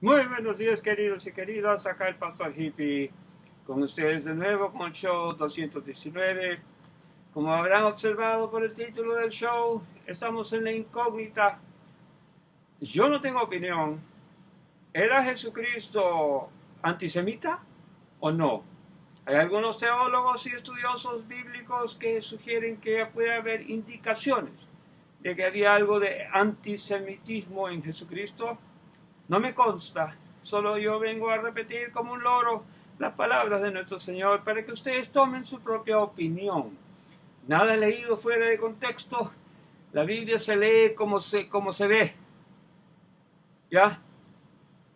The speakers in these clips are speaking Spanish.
Muy buenos días, queridos y queridas. Acá el Pastor Hippie con ustedes de nuevo con el show 219. Como habrán observado por el título del show, estamos en la incógnita. Yo no tengo opinión. ¿Era Jesucristo antisemita o no? Hay algunos teólogos y estudiosos bíblicos que sugieren que puede haber indicaciones de que había algo de antisemitismo en Jesucristo. No me consta, solo yo vengo a repetir como un loro las palabras de nuestro Señor para que ustedes tomen su propia opinión. Nada leído fuera de contexto, la Biblia se lee como se ve, ¿ya?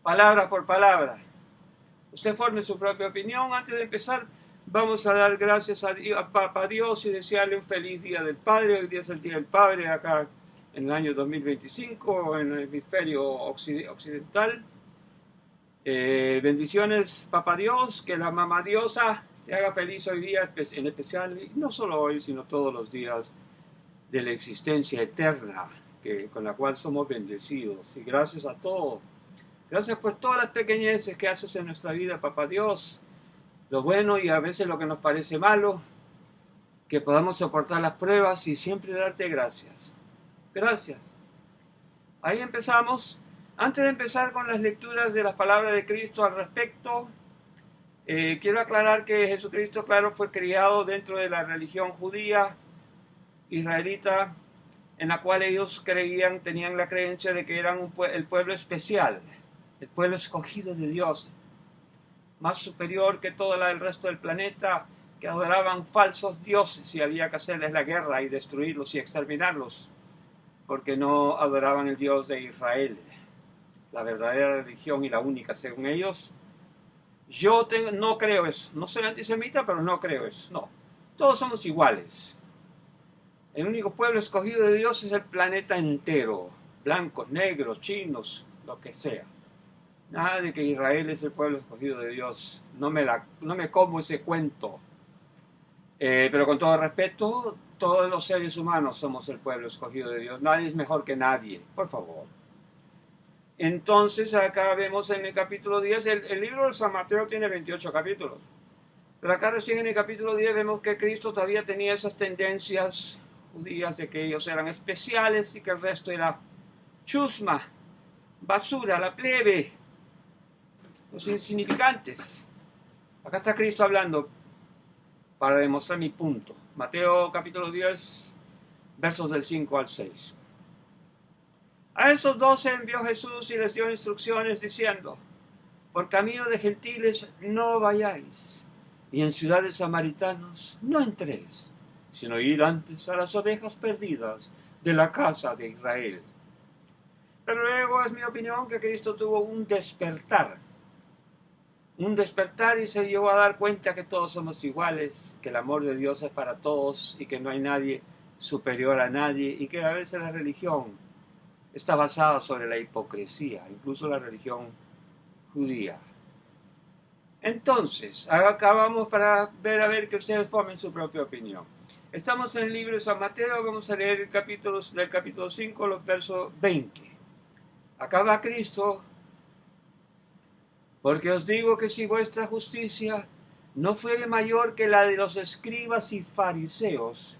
Palabra por palabra. Usted forme su propia opinión. Antes de empezar, vamos a dar gracias a Papá Dios y desearle un feliz Día del Padre. Hoy día es el Día del Padre acá en el año 2025 en el hemisferio occidental. Bendiciones, Papá Dios, que la Mamá Diosa te haga feliz hoy día, en especial, y no solo hoy, sino todos los días de la existencia eterna con la cual somos bendecidos. Y gracias a todos. Gracias por todas las pequeñeces que haces en nuestra vida, Papá Dios. Lo bueno y a veces lo que nos parece malo, que podamos soportar las pruebas y siempre darte gracias. Gracias. Ahí empezamos. Antes de empezar con las lecturas de las palabras de Cristo al respecto, quiero aclarar que Jesucristo, claro, fue criado dentro de la religión judía, israelita, en la cual ellos tenían la creencia de que eran el pueblo especial, el pueblo escogido de Dios, más superior que todo el resto del planeta, que adoraban falsos dioses y había que hacerles la guerra y destruirlos y exterminarlos, porque no adoraban el Dios de Israel, la verdadera religión y la única según ellos. No creo eso. No soy antisemita, pero no creo eso. No. Todos somos iguales. El único pueblo escogido de Dios es el planeta entero. Blancos, negros, chinos, lo que sea. Nada de que Israel es el pueblo escogido de Dios. No me como ese cuento. Pero con todo respeto, todos los seres humanos somos el pueblo escogido de Dios. Nadie es mejor que nadie. Por favor. Entonces acá vemos en el capítulo 10, el libro de San Mateo tiene 28 capítulos, pero acá recién en el capítulo 10 vemos que Cristo todavía tenía esas tendencias judías de que ellos eran especiales y que el resto era chusma, basura, la plebe, los insignificantes. Acá está Cristo hablando para demostrar mi punto. Mateo capítulo 10, versos del 5 al 6. A esos 12 envió Jesús y les dio instrucciones diciendo: por camino de gentiles no vayáis, y en ciudades samaritanos no entréis, sino id antes a las ovejas perdidas de la casa de Israel. Pero luego es mi opinión que Cristo tuvo un despertar y se llegó a dar cuenta que todos somos iguales, que el amor de Dios es para todos y que no hay nadie superior a nadie y que a veces la religión está basada sobre la hipocresía, incluso la religión judía. Entonces, acá vamos para ver que ustedes formen su propia opinión. Estamos en el libro de San Mateo, vamos a leer del capítulo 5, los versos 20. Acá va Cristo: porque os digo que si vuestra justicia no fuere mayor que la de los escribas y fariseos,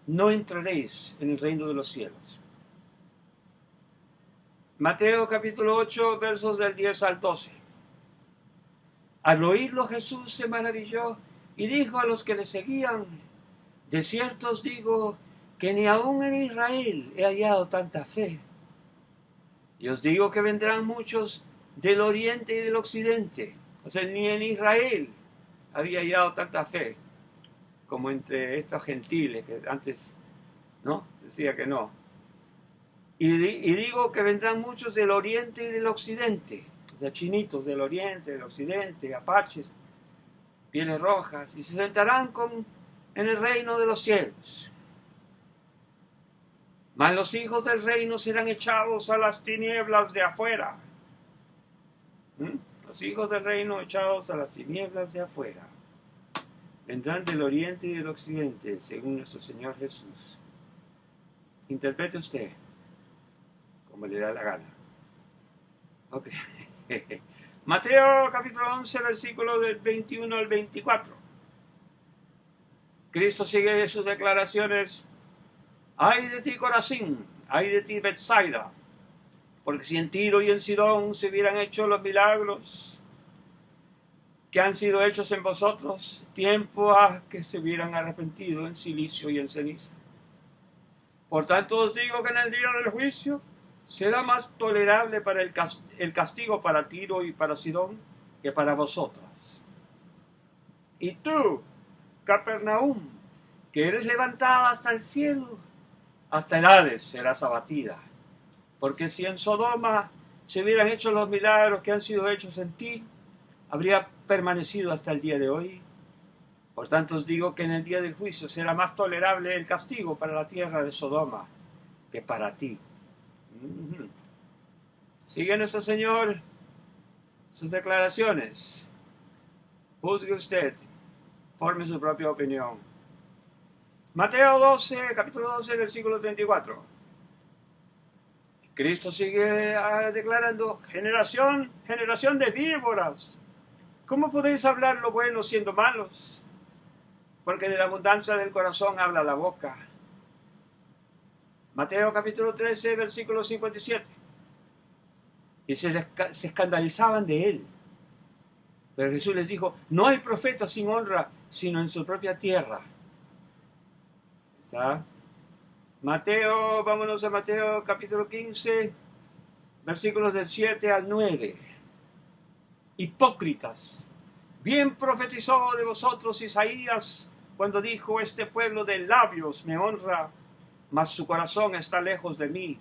no entraréis en el reino de los cielos. Mateo capítulo 8, versos del 10 al 12. Al oírlo Jesús se maravilló y dijo a los que le seguían: de cierto os digo que ni aun en Israel he hallado tanta fe. Y os digo que vendrán muchos del oriente y del occidente. O sea, ni en Israel había hallado tanta fe como entre estos gentiles que antes, ¿no?, decía que no. Y digo que vendrán muchos del oriente y del occidente. O sea, chinitos del oriente, del occidente, apaches, pieles rojas, y se sentarán en el reino de los cielos. Mas los hijos del reino serán echados a las tinieblas de afuera. Los hijos del reino echados a las tinieblas de afuera. Vendrán del oriente y del occidente, según nuestro Señor Jesús. Interprete usted como le da la gana. Ok. Mateo capítulo 11, versículos del 21 al 24. Cristo sigue sus declaraciones. Ay de ti, Corazín, ay de ti, Betsaida, porque si en Tiro y en Sidón se hubieran hecho los milagros que han sido hechos en vosotros, tiempo ha que se hubieran arrepentido en silicio y en ceniza. Por tanto os digo que en el día del juicio será más tolerable para el castigo para Tiro y para Sidón que para vosotras. Y tú, Capernaum, que eres levantada hasta el cielo, hasta el Hades serás abatida. Porque si en Sodoma se hubieran hecho los milagros que han sido hechos en ti, habría permanecido hasta el día de hoy. Por tanto os digo que en el día del juicio será más tolerable el castigo para la tierra de Sodoma que para ti. Sigue nuestro Señor sus declaraciones. Juzgue usted, forme su propia opinión. Mateo 12, capítulo 12, versículo 34. Cristo sigue declarando: generación de víboras, ¿cómo podéis hablar lo bueno siendo malos? Porque de la abundancia del corazón habla la boca. Mateo capítulo 13, versículo 57. Y se escandalizaban de él. Pero Jesús les dijo: no hay profeta sin honra, sino en su propia tierra. ¿Está? Vámonos a Mateo capítulo 15, versículos del 7 al 9. Hipócritas, bien profetizó de vosotros Isaías cuando dijo: este pueblo de labios me honra, mas su corazón está lejos de mí,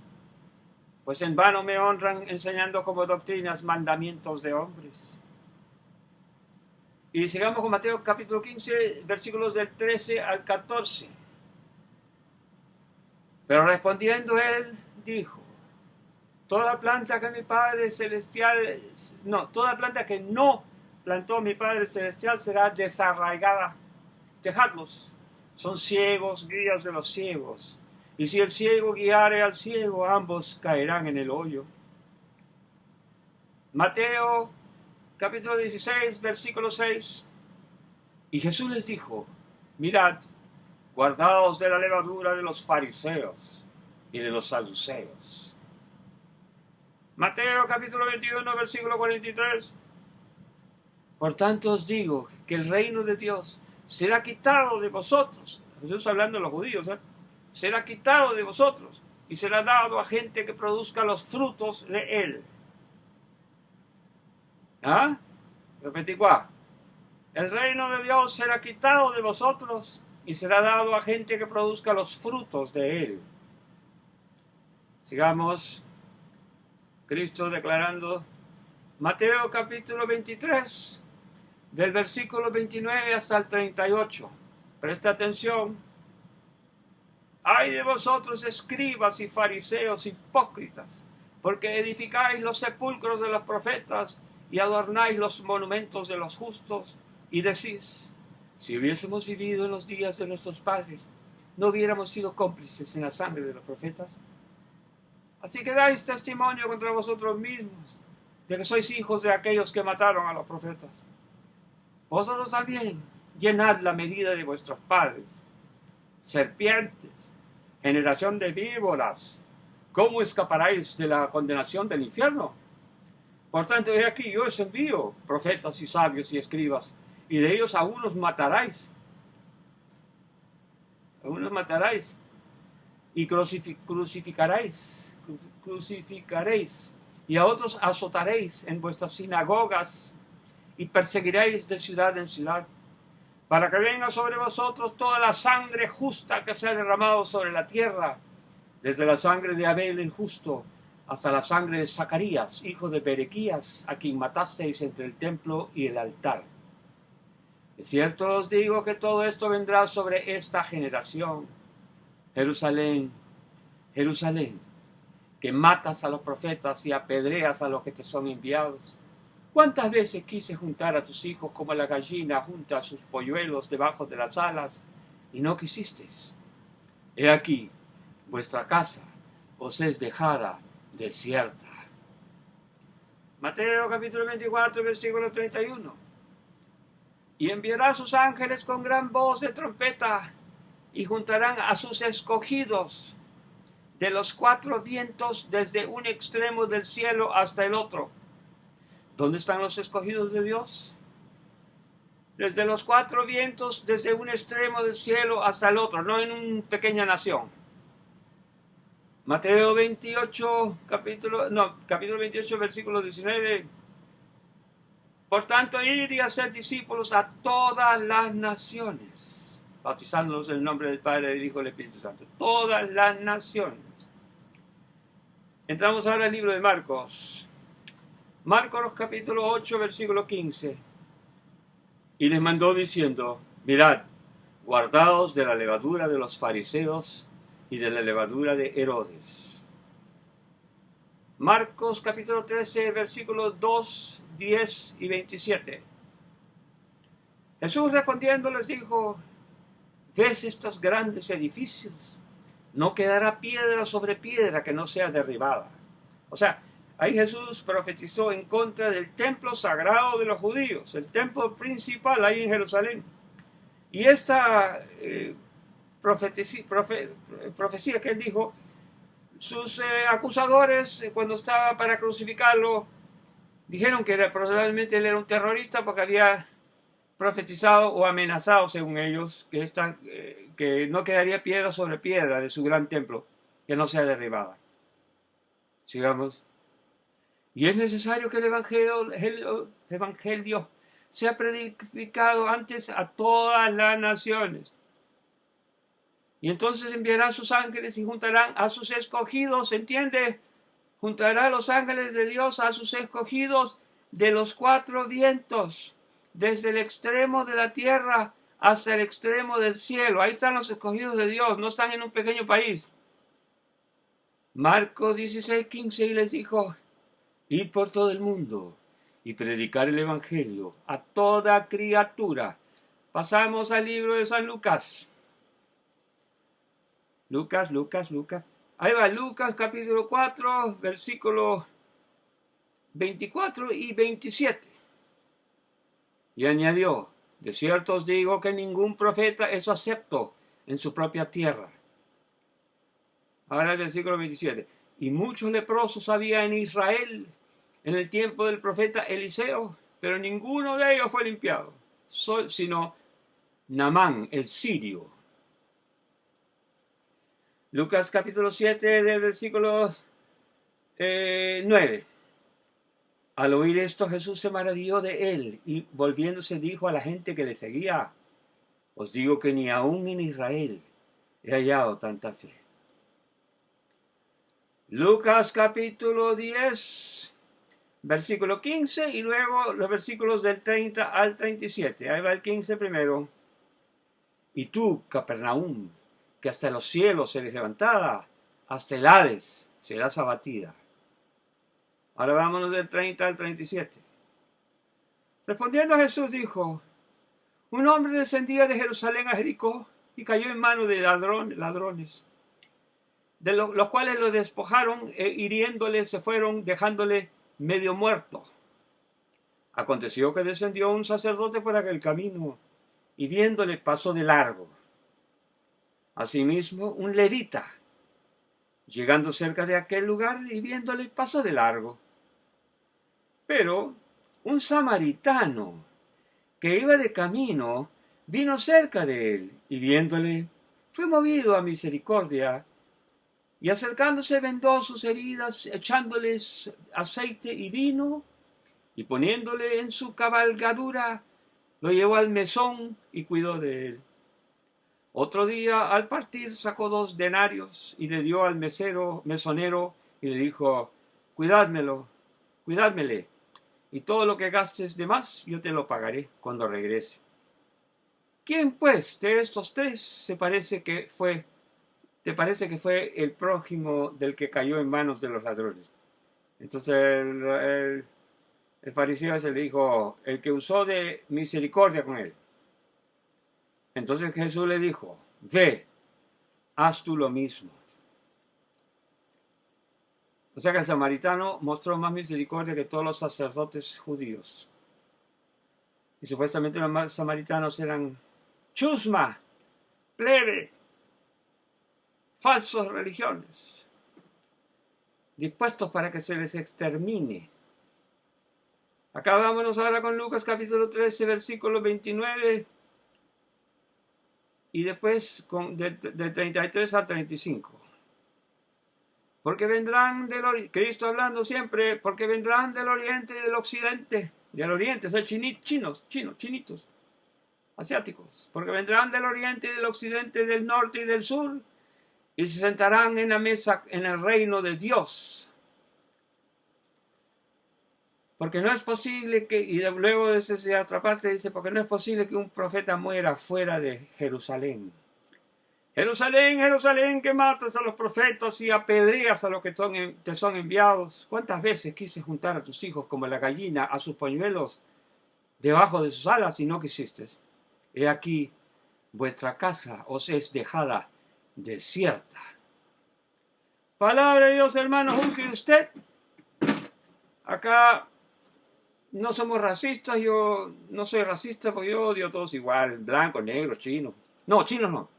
pues en vano me honran enseñando como doctrinas mandamientos de hombres. Y sigamos con Mateo capítulo 15, versículos del 13 al 14. Pero respondiendo él, dijo: toda planta que no plantó mi Padre Celestial será desarraigada. Dejadlos, son ciegos, guías de los ciegos. Y si el ciego guiare al ciego, ambos caerán en el hoyo. Mateo capítulo 16, versículo 6. Y Jesús les dijo: mirad, guardaos de la levadura de los fariseos y de los saduceos. Mateo capítulo 21, versículo 43. Por tanto os digo que el reino de Dios será quitado de vosotros. Jesús hablando a los judíos, será quitado de vosotros y será dado a gente que produzca los frutos de él. Repetí cuá. El reino de Dios será quitado de vosotros y será dado a gente que produzca los frutos de él. Sigamos. Cristo declarando, Mateo capítulo 23, del versículo 29 hasta el 38. Presta atención. Ay de vosotros, escribas y fariseos hipócritas, porque edificáis los sepulcros de los profetas y adornáis los monumentos de los justos, y decís: si hubiésemos vivido en los días de nuestros padres, ¿no hubiéramos sido cómplices en la sangre de los profetas? Así que dais testimonio contra vosotros mismos de que sois hijos de aquellos que mataron a los profetas. Vosotros también llenad la medida de vuestros padres. Serpientes, generación de víboras, ¿cómo escaparéis de la condenación del infierno? Por tanto, he aquí, yo os envío profetas y sabios y escribas, y de ellos a unos mataréis. A unos mataréis y crucificaréis, y a otros azotaréis en vuestras sinagogas y perseguiréis de ciudad en ciudad, para que venga sobre vosotros toda la sangre justa que se ha derramado sobre la tierra, desde la sangre de Abel el justo hasta la sangre de Zacarías, hijo de Berequías, a quien matasteis entre el templo y el altar. De cierto os digo que todo esto vendrá sobre esta generación. Jerusalén, Jerusalén, que matas a los profetas y apedreas a los que te son enviados. ¿Cuántas veces quise juntar a tus hijos como la gallina junta a sus polluelos debajo de las alas, y no quisisteis? He aquí, vuestra casa os es dejada desierta. Mateo capítulo 24, versículo 31. Y enviará a sus ángeles con gran voz de trompeta, y juntarán a sus escogidos de los cuatro vientos desde un extremo del cielo hasta el otro. ¿Dónde están los escogidos de Dios? Desde los cuatro vientos, desde un extremo del cielo hasta el otro, no en una pequeña nación. Mateo 28, capítulo 28, versículo 19. Por tanto, ir y hacer discípulos a todas las naciones, bautizándolos en el nombre del Padre, del Hijo y del Espíritu Santo. Todas las naciones. Entramos ahora al libro de Marcos. Marcos capítulo 8, versículo 15. Y les mandó diciendo, mirad, guardaos de la levadura de los fariseos y de la levadura de Herodes. Marcos capítulo 13, versículos 2, 10 y 27. Jesús respondiendo les dijo, ¿ves estos grandes edificios? No quedará piedra sobre piedra que no sea derribada. O sea, ahí Jesús profetizó en contra del templo sagrado de los judíos, el templo principal ahí en Jerusalén. Y esta profecía que él dijo, sus acusadores, cuando estaba para crucificarlo, dijeron que probablemente él era un terrorista porque había profetizado o amenazado, según ellos, que no quedaría piedra sobre piedra de su gran templo, que no sea derribada. Sigamos. Y es necesario que el evangelio sea predicado antes a todas las naciones. Y entonces enviará a sus ángeles y juntarán a sus escogidos, ¿entiende? Juntará a los ángeles de Dios a sus escogidos de los cuatro vientos, desde el extremo de la tierra hasta el extremo del cielo. Ahí están los escogidos de Dios, no están en un pequeño país. Marcos 16, 15, y les dijo, id por todo el mundo y predicar el evangelio a toda criatura. Pasamos al libro de San Lucas. Lucas. Ahí va Lucas capítulo 4, versículos 24 y 27. Y añadió, de cierto os digo que ningún profeta es acepto en su propia tierra. Ahora el versículo 27. Y muchos leprosos había en Israel en el tiempo del profeta Eliseo, pero ninguno de ellos fue limpiado, sino Naamán, el sirio. Lucas capítulo 7, del versículo 9. Al oír esto, Jesús se maravilló de él y volviéndose dijo a la gente que le seguía, os digo que ni aún en Israel he hallado tanta fe. Lucas capítulo 10, versículo 15 y luego los versículos del 30 al 37. Ahí va el 15 primero. Y tú, Capernaum, que hasta los cielos eres levantada, hasta el Hades serás abatida. Ahora vámonos del 30 al 37. Respondiendo Jesús dijo, un hombre descendía de Jerusalén a Jericó y cayó en manos de ladrones, de los cuales lo despojaron e hiriéndole se fueron dejándole medio muerto. Aconteció que descendió un sacerdote por aquel camino y viéndole pasó de largo. Asimismo un levita, llegando cerca de aquel lugar y viéndole pasó de largo. Pero un samaritano que iba de camino vino cerca de él y viéndole fue movido a misericordia y acercándose vendó sus heridas echándoles aceite y vino y poniéndole en su cabalgadura lo llevó al mesón y cuidó de él. Otro día al partir sacó 2 denarios y le dio al mesonero y le dijo, cuidádmele, y todo lo que gastes de más yo te lo pagaré cuando regrese. ¿Quién pues de estos 3 te parece que fue el prójimo del que cayó en manos de los ladrones? Entonces el fariseo se le dijo, el que usó de misericordia con él. Entonces Jesús le dijo, ve, haz tú lo mismo. O sea que el samaritano mostró más misericordia que todos los sacerdotes judíos. Y supuestamente los samaritanos eran chusma, plebe, falsos religiones, dispuestos para que se les extermine. Acá vámonos ahora con Lucas capítulo 13, versículo 29 y después de 33 a 35. Porque vendrán del oriente, Cristo hablando siempre, porque vendrán del oriente y del occidente, del oriente, son chinitos, asiáticos, porque vendrán del oriente y del occidente, del norte y del sur, y se sentarán en la mesa en el reino de Dios. Porque no es posible que, y luego de esa otra parte dice, porque no es posible que un profeta muera fuera de Jerusalén. Jerusalén, Jerusalén, que matas a los profetas y apedreas a los que te son enviados. ¿Cuántas veces quise juntar a tus hijos como la gallina a sus pañuelos debajo de sus alas y no quisiste? He aquí, vuestra casa os es dejada desierta. Palabra de Dios, hermano, juzgue usted. Acá no somos racistas, yo no soy racista porque yo odio a todos igual, blanco, negro, chino. No, chinos no.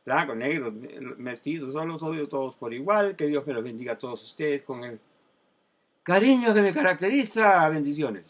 Blanco, negro, mestizos, solo los odio a todos por igual. Que Dios me los bendiga a todos ustedes con el cariño que me caracteriza. Bendiciones.